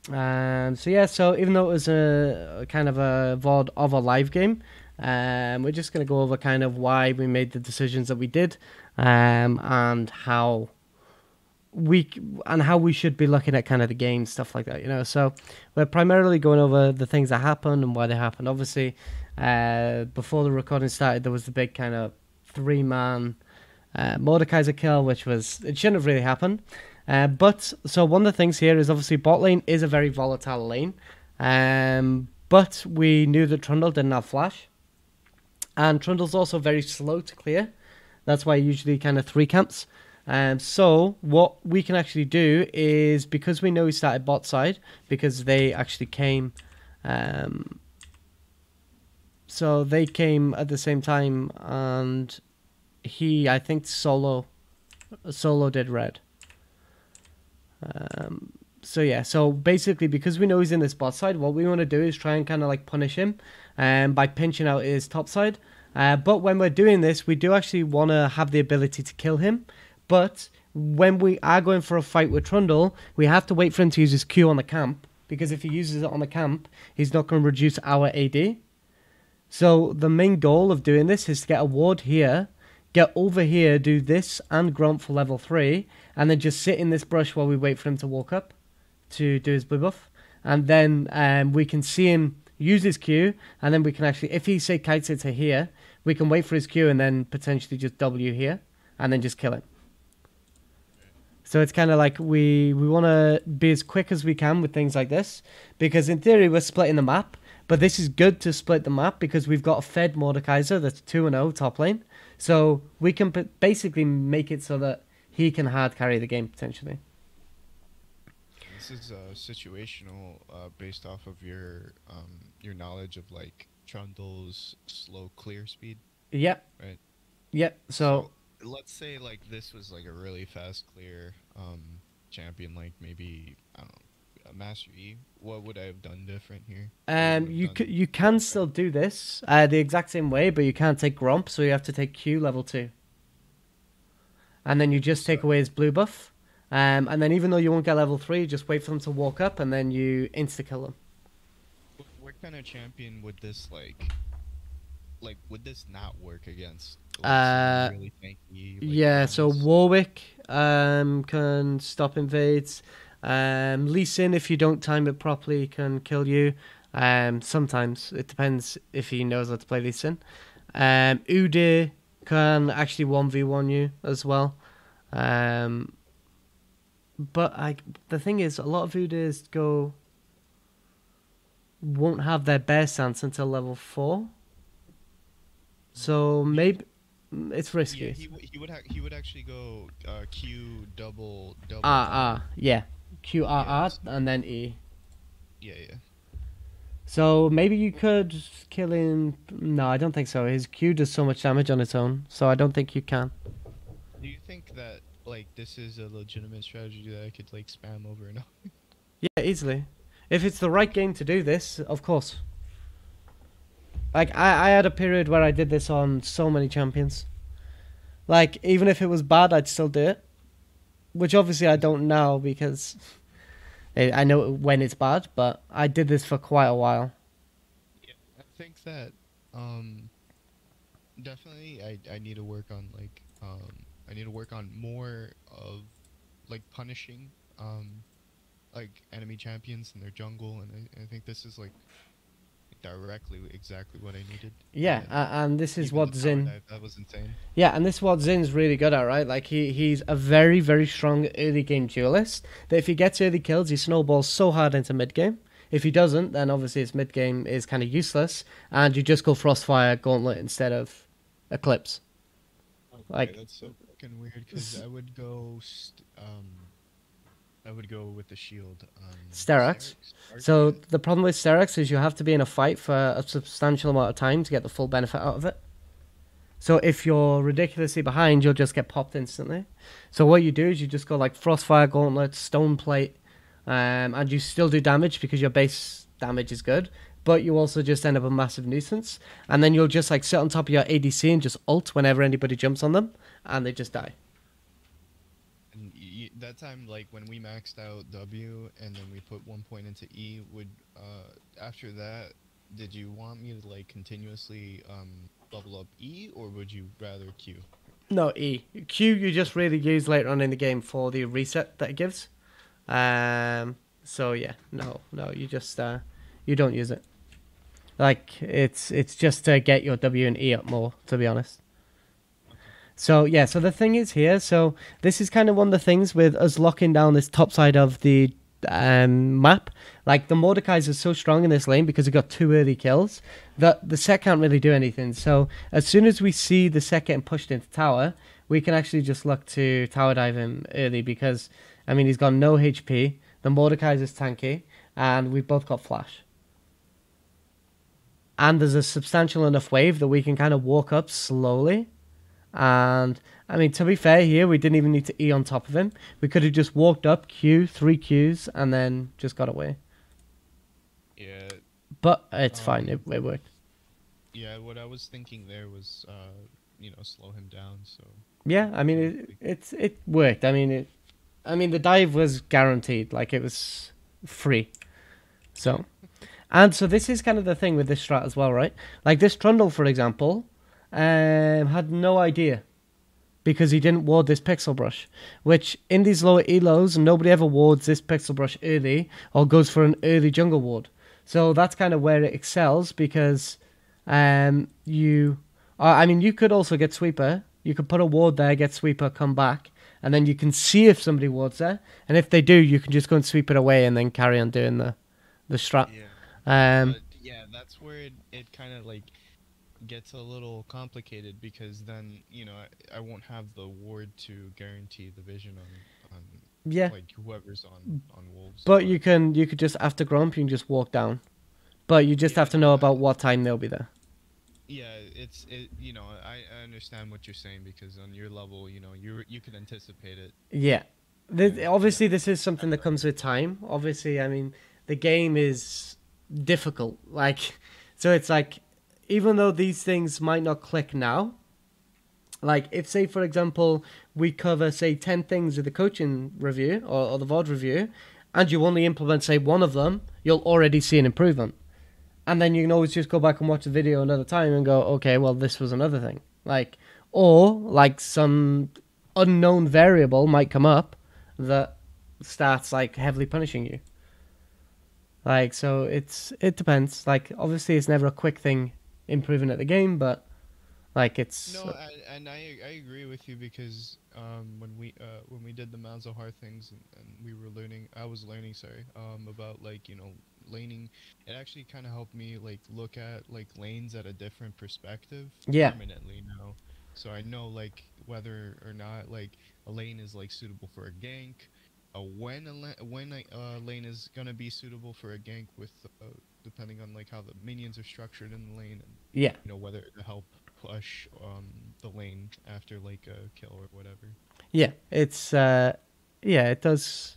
So yeah, so even though it was a kind of a VOD of a live game, we're just gonna go over kind of why we made the decisions that we did, and we how we should be looking at kind of the game, stuff like that. So we're primarily going over the things that happened and why they happened. Obviously, before the recording started, there was the big kind of three-man Mordekaiser kill, which it shouldn't have really happened. But so one of the things here is obviously bot lane is a very volatile lane. But we knew that Trundle didn't have flash. And Trundle's also very slow to clear. That's why usually kind of three camps. So what we can actually do is, because we know he started bot side, because they actually came, so they came at the same time, and I think solo did red. So yeah, so basically because we know he's in this bot side, what we want to do is try and kind of like punish him by pinching out his top side. But when we're doing this, we do actually want to have the ability to kill him. But when we are going for a fight with Trundle, we have to wait for him to use his Q on the camp, because if he uses it on the camp, he's not going to reduce our AD. So the main goal of doing this is to get a ward here, get over here, do this and Gromp for level 3, and then just sit in this brush while we wait for him to walk up to do his blue buff. And then we can see him use his Q, and then we can actually, if he say kites it to here, we can wait for his Q and then potentially just W here, and then just kill him. So it's kind of like we want to be as quick as we can with things like this, because in theory we're splitting the map, but this is good to split the map because we've got a fed Mordekaiser that's 2-0 top lane. So we can basically make it so that he can hard carry the game potentially. This is situational, based off of your knowledge of like Trundle's slow clear speed, Yep. right? Yep. So Let's say like this was like a really fast clear champion, like maybe I don't know, a Master E. What would I have done different here? you can still do this the exact same way, but you can't take Gromp, so you have to take Q level 2. And then you just take away his blue buff. And then even though you won't get level 3, just wait for them to walk up and then you insta-kill them. What kind of champion would this like would this not work against? Like Uh, someone really tanky, like yeah, so Gragas? Warwick can stop invades. Lee Sin, if you don't time it properly, can kill you. Sometimes. It depends if he knows how to play Lee Sin. Udyr can actually 1v1 you as well. But the thing is, a lot of Udyrs won't have their bear stance until level 4. So maybe it's Yeah, risky. he would actually go Q double R, W. yeah. QRR Yes. and then E. Yeah, yeah. So maybe you could kill him. No, I don't think so. His Q does so much damage on its own, so I don't think you can. Do you think that like this is a legitimate strategy that I could like spam over and over? Yeah, easily. If it's the right game to do this, of course. Like, I had a period where I did this on so many champions. Like, even if it was bad, I'd still do it. Which obviously I don't now because I know when it's bad, but I did this for quite a while. Yeah, I think that um definitely I need to work on like I need to work on more of like punishing like enemy champions in their jungle, and I think this is like directly exactly what I needed. Yeah, and this is Even what the tower Xin. dive, that was insane. Yeah, and this is what Zin's really good at, right? Like he's a very very strong early game duelist. That if he gets early kills, he snowballs so hard into mid game. If he doesn't, then obviously his mid game is kind of useless, and you just go Frostfire Gauntlet instead of Eclipse. Okay, Like that's so fucking weird because I would go with the shield. Sterak's. Sterak's? So Yeah. the problem with Sterak's is you have to be in a fight for a substantial amount of time to get the full benefit out of it. So if you're ridiculously behind, you'll just get popped instantly. So what you do is you just go like Frostfire Gauntlet, Stone Plate, and you still do damage because your base damage is good. But you also just end up a massive nuisance. And then you'll just like sit on top of your ADC and just ult whenever anybody jumps on them, and they just die. And that time, like when we maxed out W and then we put 1 point into E, would after that, did you want me to like continuously level up E, or would you rather Q? No, E. Q you just really use later on in the game for the reset that it gives. So yeah, no, you just you don't use it. Like it's just to get your W and E up more, to be honest. So yeah, so the thing is here, so this is kind of one of the things with us locking down this top side of the map. Like the Mordekaiser is so strong in this lane because he got 2 early kills that the set can't really do anything. So as soon as we see the set getting pushed into tower, we can actually just look to tower dive him early because I mean he's got no HP. The Mordekaiser's tanky, and we've both got flash. And there's a substantial enough wave that we can kind of walk up slowly. And I mean, to be fair here, we didn't even need to E on top of him. We could have just walked up, Q, 3 Qs, and then just got away. Yeah. But it's fine. It worked. Yeah, what I was thinking there was, slow him down. So. Yeah, I mean, it worked. I mean, the dive was guaranteed. Like it was free. So, and so this is kind of the thing with this strat as well, right? Like this Trundle, for example. Had no idea because he didn't ward this pixel brush, which in these lower elos nobody ever wards this pixel brush early or goes for an early jungle ward. So that's kind of where it excels because you could also get sweeper. You could put a ward there, get sweeper, come back, and then you can see if somebody wards there, and if they do, you can just go and sweep it away and then carry on doing the strat. Yeah, that's where it kind of like gets a little complicated because then I won't have the ward to guarantee the vision on like whoever's on wolves. But you could just after grump you can just walk down, but you just have to know about what time they'll be there. Yeah, I understand what you're saying because on your level you can anticipate it. Yeah, obviously this is something that comes with time. Obviously, I mean the game is difficult, like so it's like. Even though these things might not click now, like if, say, for example, we cover, say, 10 things in the coaching review or the VOD review, and you only implement, say, one of them, you'll already see an improvement. And then you can always just go back and watch the video another time and go, okay, well, this was another thing. Or some unknown variable might come up that starts, like, heavily punishing you. Like, so it depends. Like, obviously, it's never a quick thing improving at the game, but like it's no, and I agree with you because when we did the Malzahar things and we were learning, I was learning, about like laning. It actually kind of helped me like look at like lanes at a different perspective permanently now. So I know like whether or not like a lane is like suitable for a gank, when a lane is gonna be suitable for a gank with depending on like how the minions are structured in the lane and whether to help push the lane after like a kill or whatever. Yeah, it's it does.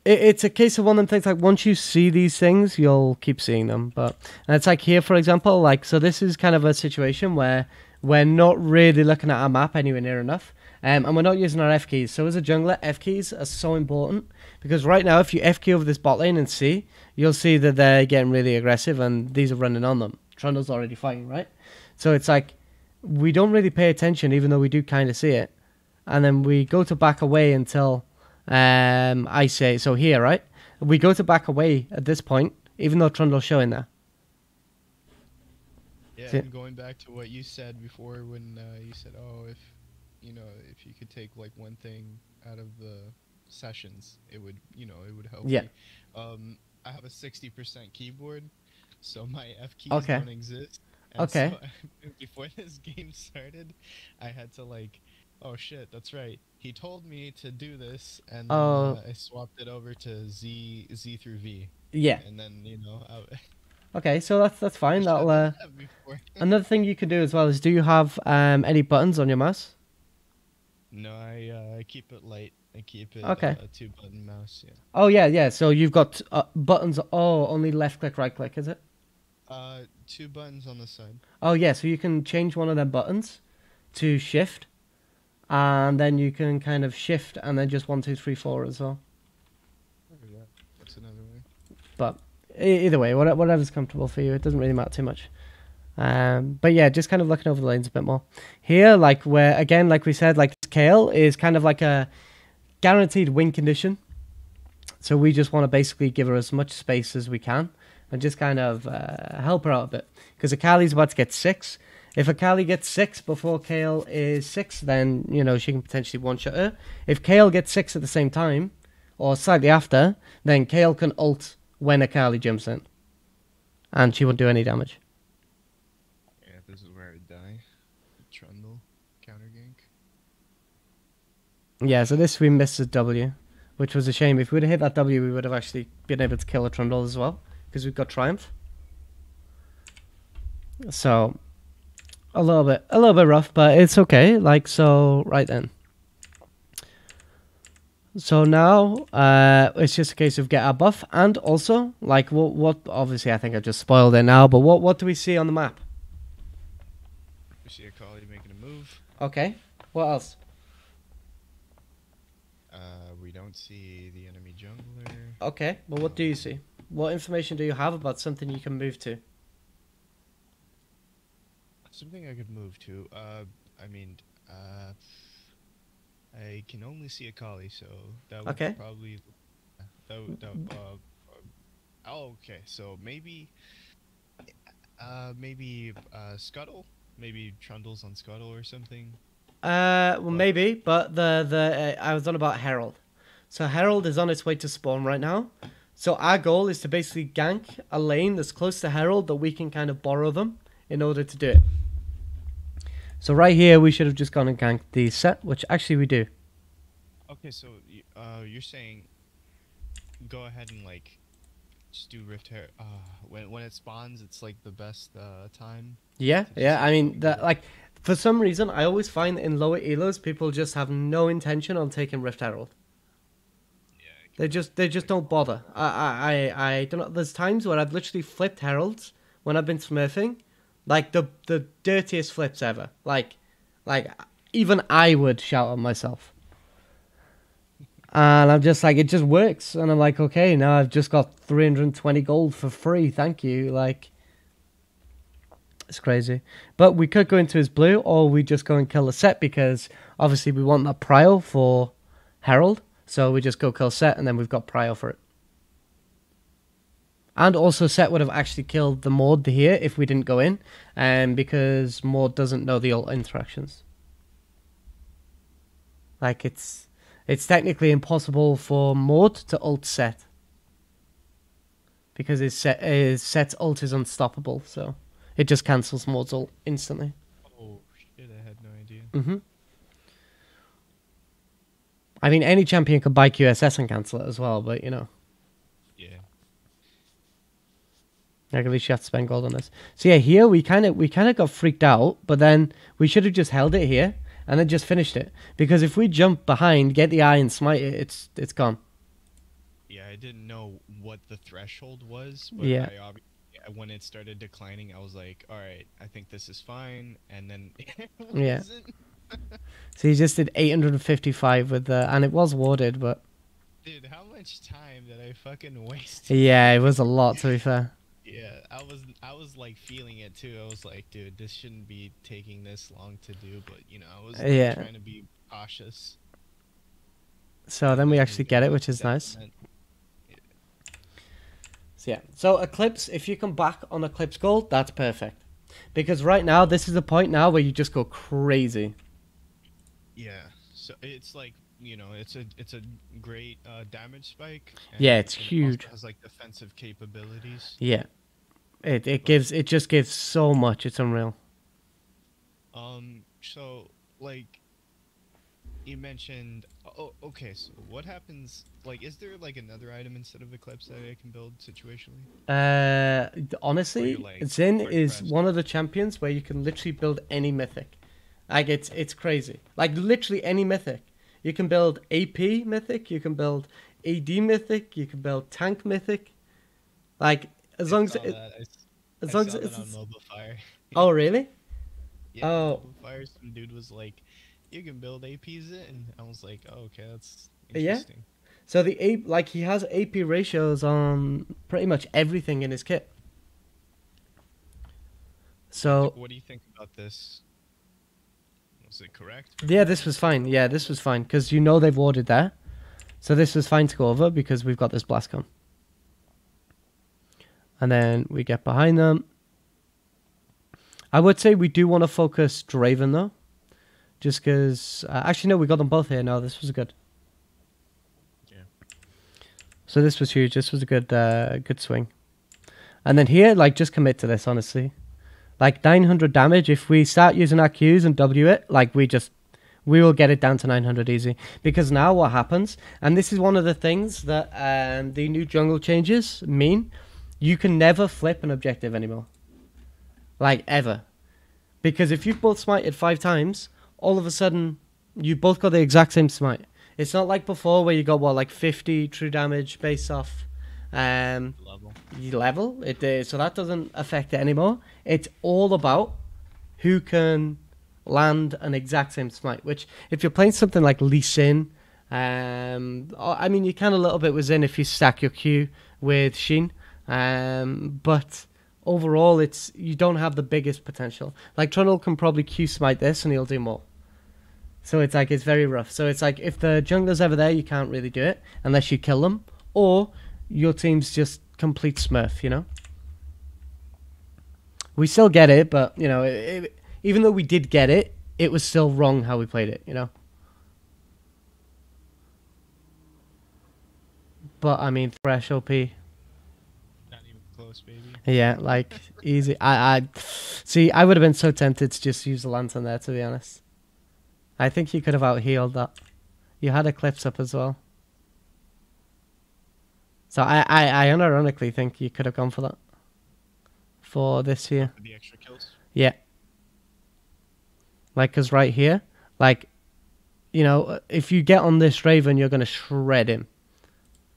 It's a case of one of them things like once you see these things, you'll keep seeing them. And it's like here, for example, like so this is kind of a situation where we're not really looking at our map anywhere near enough. And we're not using our F keys. So as a jungler, F keys are so important because right now, if you F key over this bot lane and see, you'll see that they're getting really aggressive and these are running on them. Trundle's already fighting, right? So it's like we don't really pay attention, even though we do kind of see it. And then we go to back away until I say, so here, right? We go to back away at this point, even though Trundle's showing there. Yeah, and going back to what you said before when you said, oh, if you could take like one thing out of the sessions, it would help me. I have a 60% keyboard, so my F keys don't exist. And so before this game started, I had to like, oh shit, that's right. He told me to do this, and I swapped it over to Z through V. Yeah. And then okay, so that's fine. That'll. Another thing you can do as well is, do you have any buttons on your mouse? No, I keep it light. I keep it a 2-button mouse. Yeah. Oh yeah. So you've got buttons. Oh, only left click, right click, is it? 2 buttons on the side. Oh yeah, so you can change one of them buttons to shift, and then you can kind of shift and then just 1, 2, 3, 4 as well. Yeah, that's another way. But either way, whatever's comfortable for you, it doesn't really matter too much. But yeah, just kind of looking over the lanes a bit more. Here, like where, again, like we said, like this kale is kind of like a guaranteed win condition. So we just want to basically give her as much space as we can and just kind of help her out a bit. Because Akali's about to get 6. If Akali gets 6 before Kale is 6, then, you know, she can potentially one-shot her. If Kale gets 6 at the same time, or slightly after, then Kale can ult when Akali jumps in. And she won't do any damage. Yeah, this is where I die. Trundle, counter gank. Yeah, so this we missed a W, which was a shame. If we would have hit that W, we would have actually been able to kill a Trundle as well, because we've got Triumph. So a little bit rough, but it's okay. Like, so right then. So now it's just a case of get our buff, and also like what obviously I think I just spoiled it now, but what do we see on the map? We see Akali making a move. Okay. What else? We don't see the enemy jungler. Okay. Well, what do you see? What information do you have about something you can move to? Something I could move to. I mean, I can only see Akali, so that would Okay. probably. Oh, okay. So maybe, Scuttle. Maybe Trundles on Scuttle or something. Well, But maybe, but the I was on about Herald. So Herald is on its way to spawn right now. So our goal is to basically gank a lane that's close to Herald that we can kind of borrow them in order to do it. So right here, we should have just gone and ganked the set, which actually we do. okay, so you're saying go ahead and like just do Rift Hair. When it spawns, it's like the best time. Yeah, To yeah. just I mean, go. like for some reason, I always find that in lower elos, people just have no intention on taking Rift Herald. Yeah, I They can just they just don't bother. I don't know. There's times where I've literally flipped heralds when I've been smurfing, like the dirtiest flips ever. Like even I would shout at myself. And I'm just like, it just works, and I'm like, okay, now I've just got 320 gold for free. Thank you. Like, it's crazy. But we could go into his blue, or we just go and kill the set because obviously we want that prio for Herald. So we just go kill set, and then we've got prio for it. And also set would have actually killed the Maud here if we didn't go in, because Maud doesn't know the ult interactions. Like it's technically impossible for Maud to ult set because his set's ult is unstoppable, so it just cancels Maud's ult instantly. Oh shit! I had no idea. I mean, any champion could buy QSS and cancel it as well, but you know, Yeah. like at least you have to spend gold on this. So yeah, here we kind of got freaked out, but then we should have just held it here and then just finished it, because if we jump behind, get the eye and smite it, it's gone. Yeah, I didn't know what the threshold was, but Yeah. when it started declining, I was like, all right, I think this is fine, and then it Yeah. wasn't. So he just did 855 with the, and it was warded, but Dude, how much time did I fucking waste? yeah, it was a lot to be fair. Yeah, I was like feeling it too. I was like, dude, this shouldn't be taking this long to do, but you know, I was like, Yeah. trying to be cautious. So then we actually get it, which is nice. So yeah, so Eclipse, if you come back on Eclipse Gold, that's perfect. Because right now, this is the point now where you just go crazy. Yeah, so it's like, you know, it's a great damage spike. And Yeah, it's it also huge. has like defensive capabilities. Yeah. It just gives so much, it's unreal. So like you mentioned, oh, okay. So what happens? Like, is there like another item instead of Eclipse that I can build situationally? Honestly, like, Xin hard is pressed? one of the champions where you can literally build any mythic. Like it's crazy. Like literally any mythic. You can build AP mythic, you can build AD mythic, you can build tank mythic. Like as long as saw it, that. as I long as saw that it's on Mobile Fire. oh really? Yeah, Oh Mobile Fire. Some dude was like, you can build APs in. I was like, oh, okay, that's Yeah. interesting. So the A like he has AP ratios on pretty much everything in his kit. So What do you think about this? Was it correct? yeah, this was fine. Yeah, this was fine because you know they've warded there. So this was fine to go over because we've got this blast cone. And then we get behind them. I would say we do want to focus Draven though. Just because... actually, no, we got them both here. No, this was good. Yeah. So this was huge. This was a good swing. And then here, like, just commit to this, honestly. Like, 900 damage. If we start using our Qs and W it, like, we will get it down to 900 easy. Because now what happens, and this is one of the things that the new jungle changes mean, you can never flip an objective anymore. Like, ever. Because if you've both smited 5 times, all of a sudden, you both got the exact same smite. It's not like before where you got, what, like 50 true damage based off level. So that doesn't affect it anymore. It's all about who can land an exact same smite. Which, if you're playing something like Lee Sin, I mean, you can a little bit with Xin if you stack your Q with Xin. But overall, you don't have the biggest potential. Like, Trundle can probably Q smite this and he'll do more. So it's like, it's very rough. So it's like, if the jungler's ever there, you can't really do it unless you kill them. Or your team's just complete smurf, you know? We still get it, but, you know, even though we did get it, it was still wrong how we played it, you know? But, I mean, fresh OP. Not even close, baby. Yeah, like, easy. See, I would have been so tempted to just use the lantern there, to be honest. I think you could have out-healed that. You had Eclipse up as well. So I unironically think you could have gone for that. For this here. For the extra kills? Yeah. Like, because right here, like, you know, if you get on this Raven, you're going to shred him.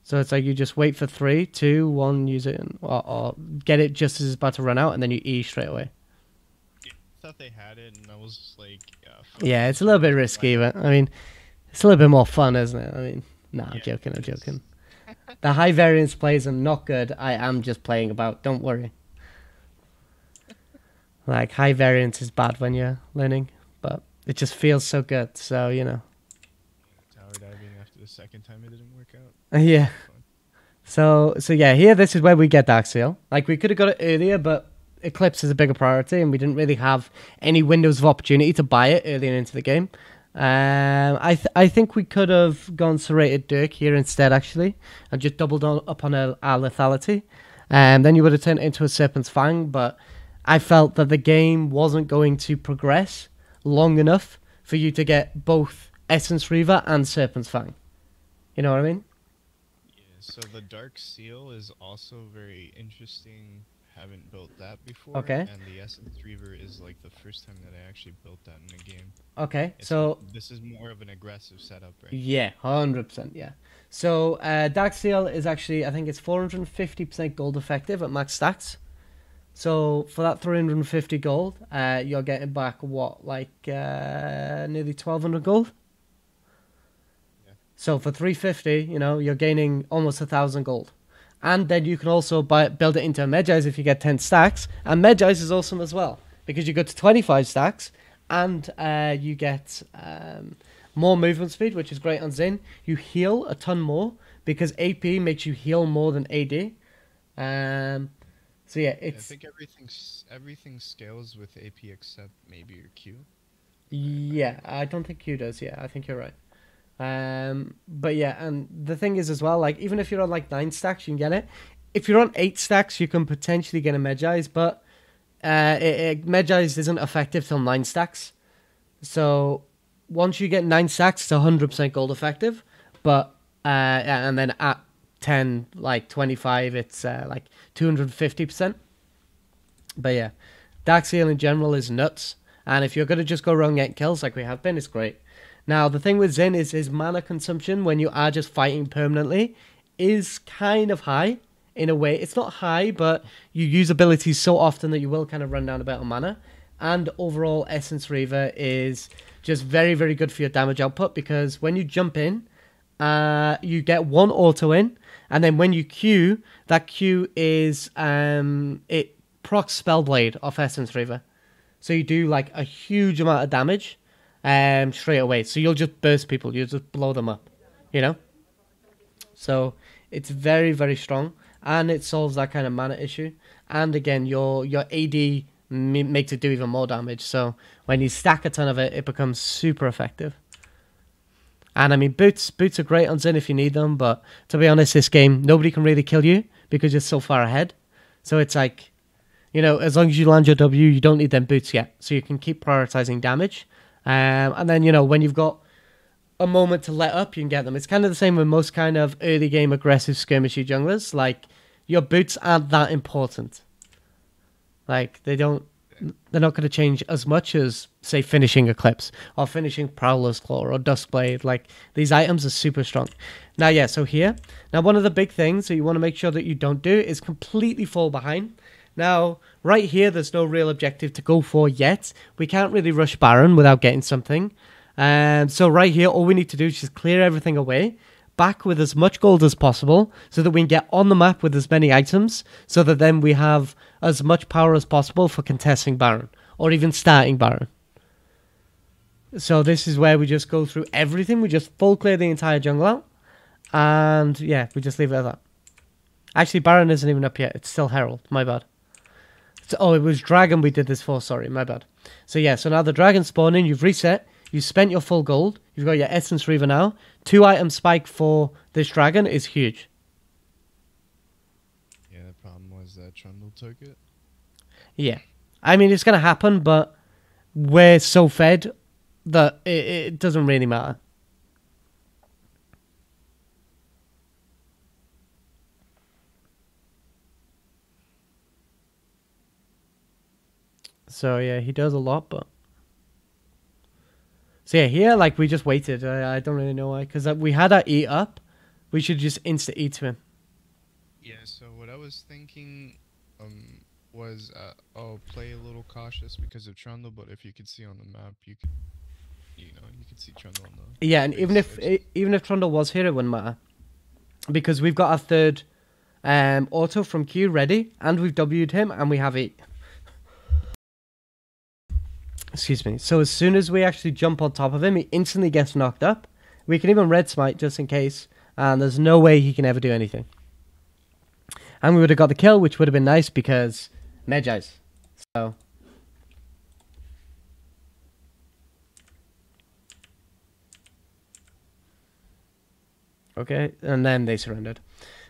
So it's like you just wait for 3, 2, 1, use it, or get it just as it's about to run out, and then you E straight away. I thought they had it, and I was just like, yeah, it's a little bit risky, but I mean, it's a little bit more fun, isn't it? I mean, nah, I'm joking. The high variance plays are not good. I am just playing about. Don't worry. Like, high variance is bad when you're learning, but it just feels so good. So, you know. Tower diving after the second time it didn't work out. Yeah. So yeah, here, this is where we get Dark Seal. Like, we could have got it earlier, but Eclipse is a bigger priority, and we didn't really have any windows of opportunity to buy it earlier into the game. I think we could have gone Serrated Dirk here instead, actually, and just doubled up on our lethality. Then you would have turned it into a Serpent's Fang, but I felt that the game wasn't going to progress long enough for you to get both Essence Reaver and Serpent's Fang. You know what I mean? Yeah, so the Dark Seal is also very interesting. Haven't built that before. Okay. And the Essence Reaver is like the first time that I actually built that in a game. Okay, so this is more of an aggressive setup, right? Yeah, 100%, yeah. So Dark Seal is actually, I think it's 450% gold effective at max stacks. So for that 350 gold, you're getting back what, like nearly 1200 gold? Yeah. So for 350, you know, you're gaining almost 1000 gold. And then you can also build it into a Medjay's if you get 10 stacks. And Medjay's is awesome as well, because you go to 25 stacks, and you get more movement speed, which is great on Xin. You heal a ton more, because AP makes you heal more than AD. So yeah, it's... I think everything scales with AP except maybe your Q. Yeah, I don't think Q does. Yeah, I think you're right. But yeah, and the thing is as well, like, even if you're on like 9 stacks, you can get it. If you're on 8 stacks, you can potentially get a Medjay's, but Medjay's isn't effective till 9 stacks. So once you get 9 stacks, it's 100% gold effective. But and then at 10, like 25, it's like 250%. But yeah, Dark Seal in general is nuts. And if you're going to just go around getting kills like we have been, it's great. Now, the thing with Xin is his mana consumption when you are just fighting permanently is kind of high in a way. It's not high, but you use abilities so often that you will kind of run down a bit of mana. and overall Essence Reaver is just very, very good for your damage output, because when you jump in, you get one auto in, and then when you Q, that Q is it procs Spellblade off Essence Reaver. So you do like a huge amount of damage straight away. So you'll just burst people, you'll just blow them up, you know? So it's very, very strong, and it solves that kind of mana issue. And again, your AD makes it do even more damage. So when you stack a ton of it, it becomes super effective. And I mean, boots are great on Xin if you need them, but to be honest, this game, nobody can really kill you because you're so far ahead. So it's like, you know, as long as you land your W, you don't need them boots yet. So you can keep prioritizing damage. And then, you know, when you've got a moment to let up, you can get them. It's kind of the same with most kind of early game aggressive skirmishy junglers. Like, your boots aren't that important. Like, they're not going to change as much as, say, finishing Eclipse or finishing Prowler's Claw or Duskblade. Like, these items are super strong. Now, yeah, so here. Now, one of the big things that you want to make sure that you don't do is completely fall behind. Now, right here, there's no real objective to go for yet. We can't really rush Baron without getting something. So right here, all we need to do is just clear everything away, back with as much gold as possible, so that we can get on the map with as many items, so that then we have as much power as possible for contesting Baron, or even starting Baron. So this is where we just go through everything. We just full clear the entire jungle out, and yeah, we just leave it at that. Actually, Baron isn't even up yet. It's still Herald. My bad. Oh, it was Dragon we did this for. Sorry, my bad. So yeah, so now the Dragon's spawning. You've reset. You've spent your full gold. You've got your Essence Reaver now. 2-item spike for this Dragon is huge. Yeah, the problem was that Trundle took it. Yeah. I mean, it's going to happen, but we're so fed that it doesn't really matter. So yeah, he does a lot, but... So yeah, here, like, we just waited. I don't really know why. Because we had our E up. We should just insta-E to him. Yeah, so what I was thinking was, play a little cautious because of Trundle, but if you could see on the map, you could see Trundle on the... Yeah, and even if Trundle was here, it wouldn't matter. Because we've got our third auto from Q ready, and we've W'd him, and we have E. Excuse me. So as soon as we actually jump on top of him, he instantly gets knocked up. We can even red smite just in case, and there's no way he can ever do anything. And we would have got the kill, which would have been nice because Medjai's. So okay, and then they surrendered.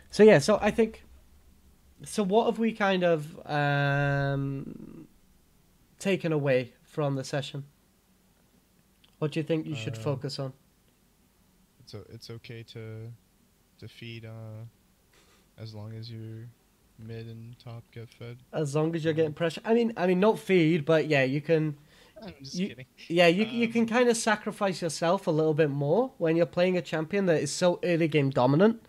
So yeah, so I think, so what have we kind of taken away from the session? What do you think you should focus on? It's okay to feed as long as your mid and top get fed. As long as you're getting pressure. I mean not feed, but yeah, you can. I'm just kidding. Yeah, you can kind of sacrifice yourself a little bit more when you're playing a champion that is so early game dominant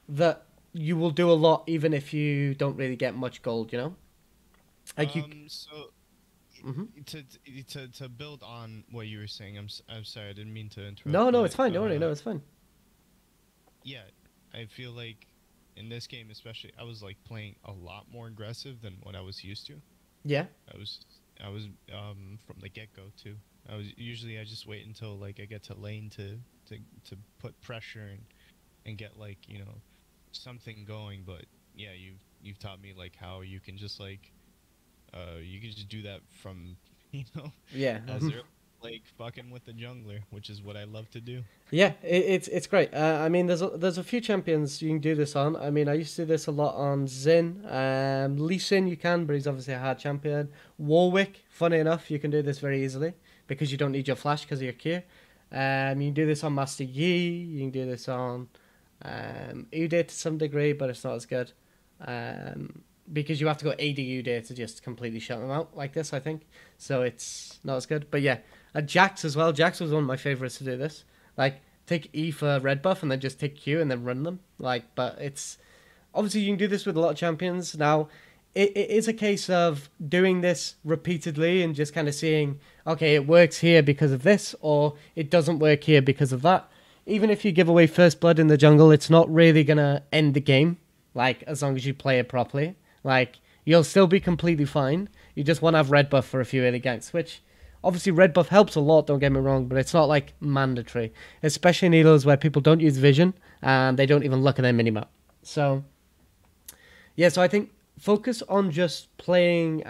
that you will do a lot even if you don't really get much gold. You know, like you. So. Mm-hmm. To build on what you were saying, I'm sorry, I didn't mean to interrupt. No, it's fine. Don't worry. No, it's fine. Yeah, I feel like in this game especially, I was like playing a lot more aggressive than what I was used to. Yeah. I was from the get-go too. I just wait until like I get to lane to put pressure and get like, you know, something going. But yeah, you've taught me like how you can just like you can just do that from, you know, yeah, as they're like fucking with the jungler, which is what I love to do. Yeah, it's great. I mean, there's a few champions you can do this on. I mean, I used to do this a lot on Xin. Lee Sin you can, but he's obviously a hard champion. Warwick, funny enough, you can do this very easily because you don't need your flash because of your Q. You can do this on Master Yi. You can do this on Udyr to some degree, but it's not as good. Because you have to go AD Udyr to just completely shut them out like this, I think. So it's not as good. But yeah, Jax as well. Jax was one of my favorites to do this. Like, take E for red buff and then just take Q and then run them. Like, but it's... Obviously, you can do this with a lot of champions. Now, it is a case of doing this repeatedly and just kind of seeing, okay, it works here because of this, or it doesn't work here because of that. Even if you give away first blood in the jungle, it's not really going to end the game, like, as long as you play it properly. Like, you'll still be completely fine. You just want to have red buff for a few early ganks, which, obviously, red buff helps a lot, don't get me wrong, but it's not, like, mandatory. Especially in elos where people don't use vision, and they don't even look at their minimap. So, yeah, so I think focus on just playing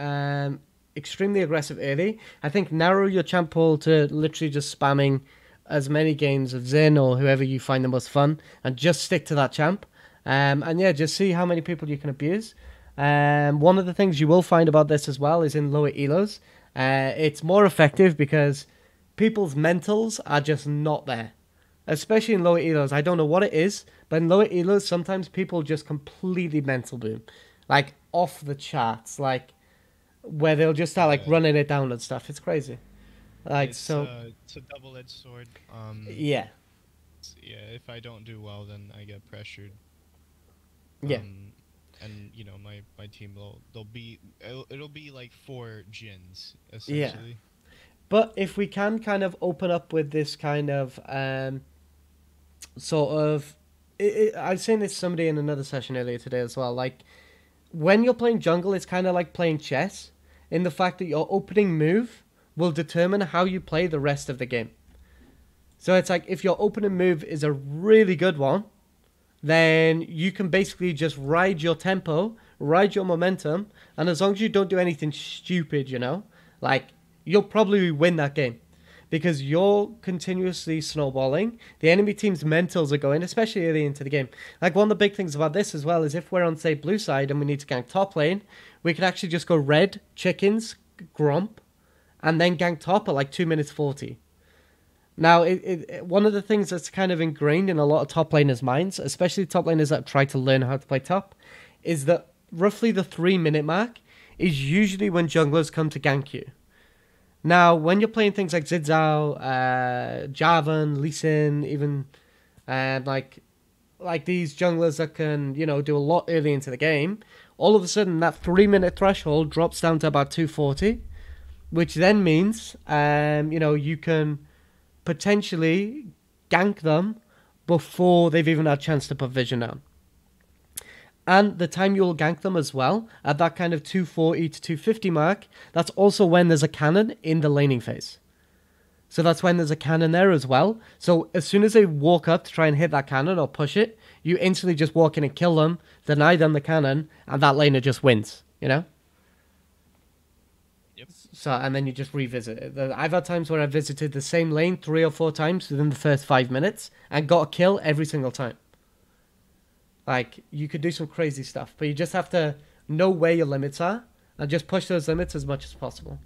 extremely aggressive early. I think narrow your champ pool to literally just spamming as many games of Xin or whoever you find the most fun, and just stick to that champ. And yeah, just see how many people you can abuse. One of the things you will find about this as well is in lower elos, it's more effective because people's mentals are just not there. Especially in lower elos. I don't know what it is, but in lower elos, sometimes people just completely mental boom. Like, off the charts. Like, where they'll just start, like, Yeah. running it down and stuff. It's crazy. Like, so, It's a double-edged sword. yeah. Yeah, if I don't do well, then I get pressured. Yeah. And you know, my team it'll be like 4 Jins Yeah. essentially. But if we can kind of open up with this kind of sort of, I was saying this to somebody in another session earlier today as well. Like, when you're playing jungle, it's kind of like playing chess, in the fact that your opening move will determine how you play the rest of the game. So it's like, if your opening move is a really good one, then you can basically just ride your tempo, ride your momentum, and as long as you don't do anything stupid, you know, like, you'll probably win that game. Because you're continuously snowballing, the enemy team's mentals are going, especially early into the game. Like, one of the big things about this as well is if we're on, say, blue side and we need to gank top lane, we can actually just go red, chickens, gromp, and then gank top at like 2 minutes 40. Now, one of the things that's kind of ingrained in a lot of top laners' minds, especially top laners that try to learn how to play top, is that roughly the 3 minute mark is usually when junglers come to gank you. Now, when you're playing things like Xin Zhao, Jarvan, Lee Sin, even like these junglers that can, you know, do a lot early into the game, all of a sudden that 3 minute threshold drops down to about 240, which then means, you know, you can potentially gank them before they've even had a chance to put vision down. And the time you'll gank them as well, at that kind of 240 to 250 mark, that's also when there's a cannon in the laning phase. So that's when there's a cannon there as well. So as soon as they walk up to try and hit that cannon or push it, you instantly just walk in and kill them, deny them the cannon, and that laner just wins, you know? Yep. So, and then you just revisit it. I've had times where I've visited the same lane 3 or 4 times within the first 5 minutes and got a kill every single time. Like, you could do some crazy stuff, but you just have to know where your limits are and just push those limits as much as possible.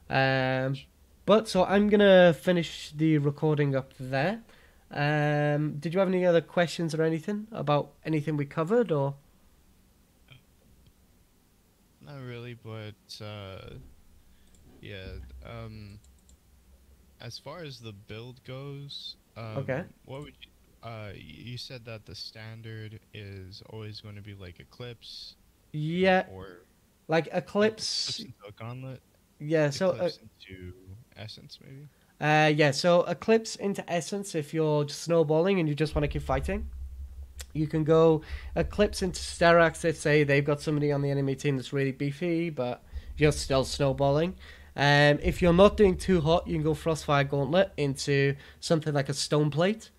But so I'm going to finish the recording up there. Did you have any other questions or anything about anything we covered, or? Not really, but yeah. As far as the build goes, Okay. what would you, you said that the standard is always going to be like Eclipse, Yeah, or like Eclipse Eclipse. into a Gauntlet, Yeah, so Eclipse into Essence, maybe. yeah, so Eclipse into Essence if you're just snowballing and you just want to keep fighting. You can go Eclipse into Sterax if, say, they've got somebody on the enemy team that's really beefy, but you're still snowballing. If you're not doing too hot, you can go Frostfire Gauntlet into something like a Stone Plate,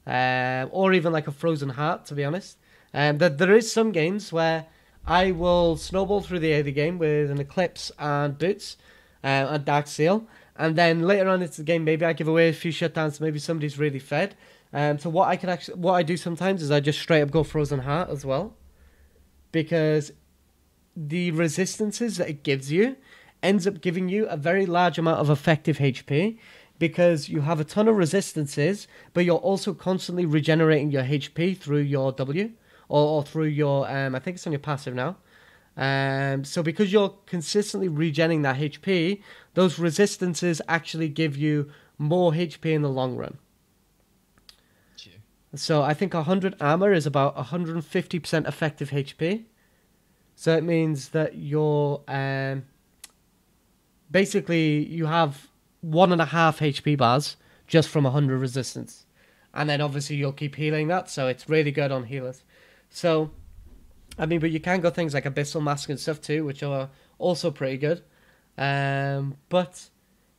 or even like a Frozen Heart, to be honest. There is some games where I will snowball through the early game with an Eclipse and Boots and Dark Seal, and then later on into the game, maybe I give away a few shutdowns, maybe somebody's really fed. So what I do sometimes is I just straight up go Frozen Heart as well, because the resistances that it gives you ends up giving you a very large amount of effective HP, because you have a ton of resistances, but you're also constantly regenerating your HP through your W, or through your, I think it's on your passive now. So because you're consistently regenerating that HP, those resistances actually give you more HP in the long run. So I think 100 armor is about 150% effective HP. So it means that you're basically you have 1.5 HP bars just from 100 resistance, and then obviously you'll keep healing that, so it's really good on healers. So I mean, but you can got things like Abyssal Mask and stuff too, which are also pretty good. But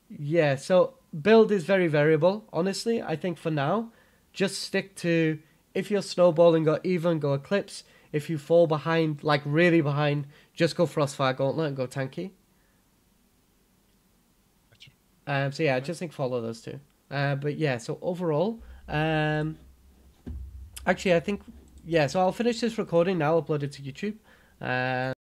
yeah, so build is very variable. Honestly, I think for now, just stick to, if you're snowballing, go even, go Eclipse. If you fall behind, like really behind, just go Frostfire Gauntlet and go tanky. Gotcha. So yeah, I Okay. just think follow those two. But yeah, so overall, actually I think, yeah, so I'll finish this recording now, upload it to YouTube.